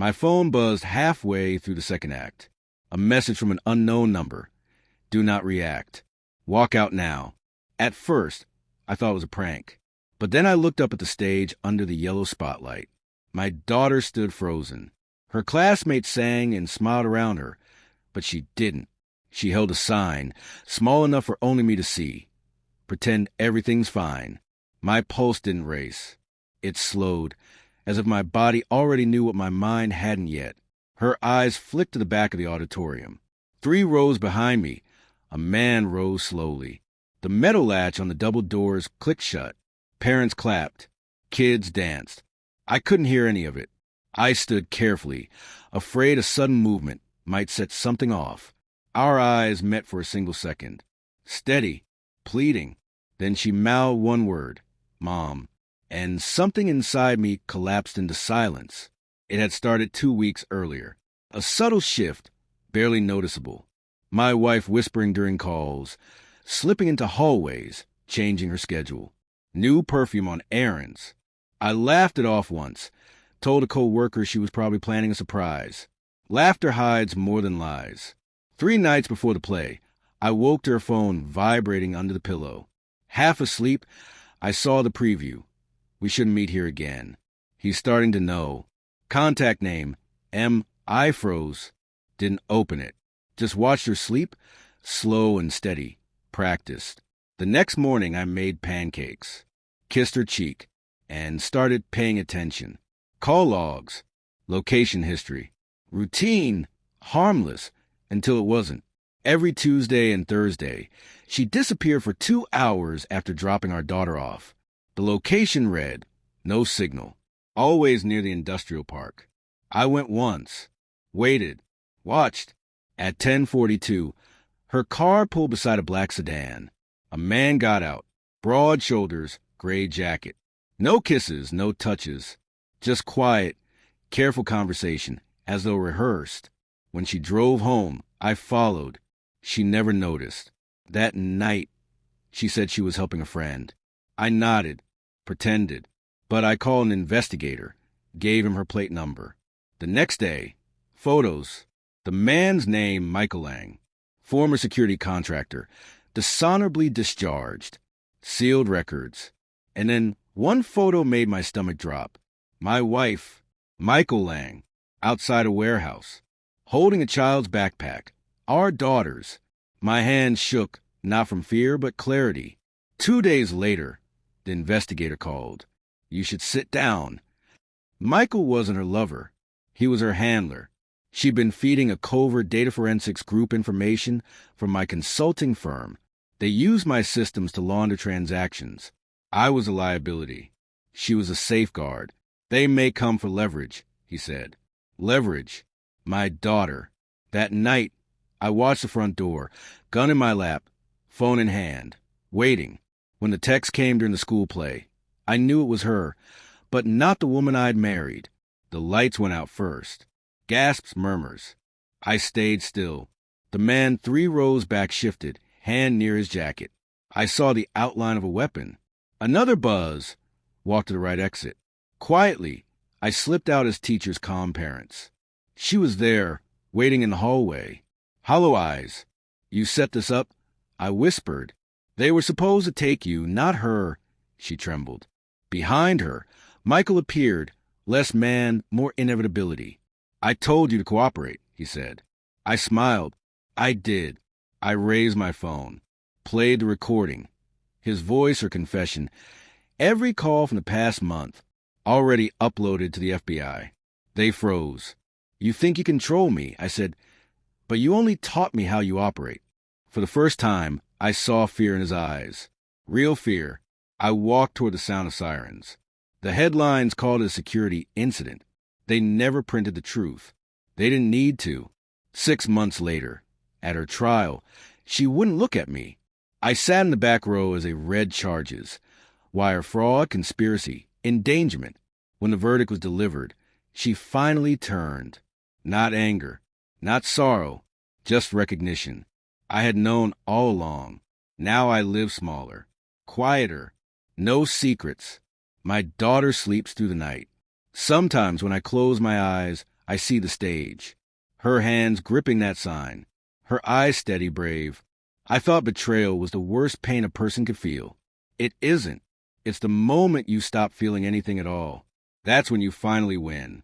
My phone buzzed halfway through the second act. A message from an unknown number. Do not react. Walk out now. At first, I thought it was a prank. But then I looked up at the stage under the yellow spotlight. My daughter stood frozen. Her classmates sang and smiled around her, but she didn't. She held a sign, small enough for only me to see. Pretend everything's fine. My pulse didn't race. It slowed, as if my body already knew what my mind hadn't yet. Her eyes flicked to the back of the auditorium. 3 rows behind me, a man rose slowly. The metal latch on the double doors clicked shut. Parents clapped. Kids danced. I couldn't hear any of it. I stood carefully, afraid a sudden movement might set something off. Our eyes met for a single second. Steady, pleading. Then she mouthed one word, Mom, and something inside me collapsed into silence. It had started 2 weeks earlier. A subtle shift, barely noticeable. My wife whispering during calls, slipping into hallways, changing her schedule. New perfume on errands. I laughed it off once, told a co-worker she was probably planning a surprise. Laughter hides more than lies. 3 nights before the play, I woke to her phone vibrating under the pillow. Half asleep, I saw the preview. We shouldn't meet here again. He's starting to know. Contact name, M. I froze. Didn't open it. Just watched her sleep, slow and steady. Practiced. The next morning I made pancakes. Kissed her cheek. And started paying attention. Call logs. Location history. Routine. Harmless. Until it wasn't. Every Tuesday and Thursday, she disappeared for 2 hours after dropping our daughter off. The location read, no signal. Always near the industrial park. I went once. Waited. Watched. At 10:42, her car pulled beside a black sedan. A man got out. Broad shoulders, gray jacket. No kisses, no touches. Just quiet, careful conversation, as though rehearsed. When she drove home, I followed. She never noticed. That night, she said she was helping a friend. I nodded, pretended, but I called an investigator, gave him her plate number. The next day, photos. The man's name, Michael Lang, former security contractor, dishonorably discharged, sealed records. And then one photo made my stomach drop. My wife, Michael Lang, outside a warehouse, holding a child's backpack. Our daughters. My hands shook, not from fear, but clarity. 2 days later, the investigator called. You should sit down. Michael wasn't her lover. He was her handler. She'd been feeding a covert data forensics group information from my consulting firm. They used my systems to launder transactions. I was a liability. She was a safeguard. They may come for leverage, he said. Leverage. My daughter. That night, I watched the front door, gun in my lap, phone in hand, waiting. When the text came during the school play, I knew it was her, but not the woman I'd married. The lights went out first. Gasps, murmurs. I stayed still. The man 3 rows back shifted, hand near his jacket. I saw the outline of a weapon. Another buzz. Walked to the right exit. Quietly, I slipped out as teachers calm parents. She was there, waiting in the hallway. Hollow eyes. You set this up? I whispered. They were supposed to take you, not her. She trembled. Behind her, Michael appeared, less man, more inevitability. I told you to cooperate, he said. I smiled. I did. I raised my phone, played the recording. His voice or confession. Every call from the past month, already uploaded to the FBI. They froze. You think you control me, I said, but you only taught me how you operate. For the first time, I saw fear in his eyes. Real fear. I walked toward the sound of sirens. The headlines called it a security incident. They never printed the truth. They didn't need to. 6 months later, at her trial, she wouldn't look at me. I sat in the back row as they read charges. Wire fraud, conspiracy, endangerment. When the verdict was delivered, she finally turned. Not anger, not sorrow, just recognition. I had known all along. Now I live smaller, quieter, no secrets. My daughter sleeps through the night. Sometimes when I close my eyes, I see the stage. Her hands gripping that sign. Her eyes steady, brave. I thought betrayal was the worst pain a person could feel. It isn't. It's the moment you stop feeling anything at all. That's when you finally win.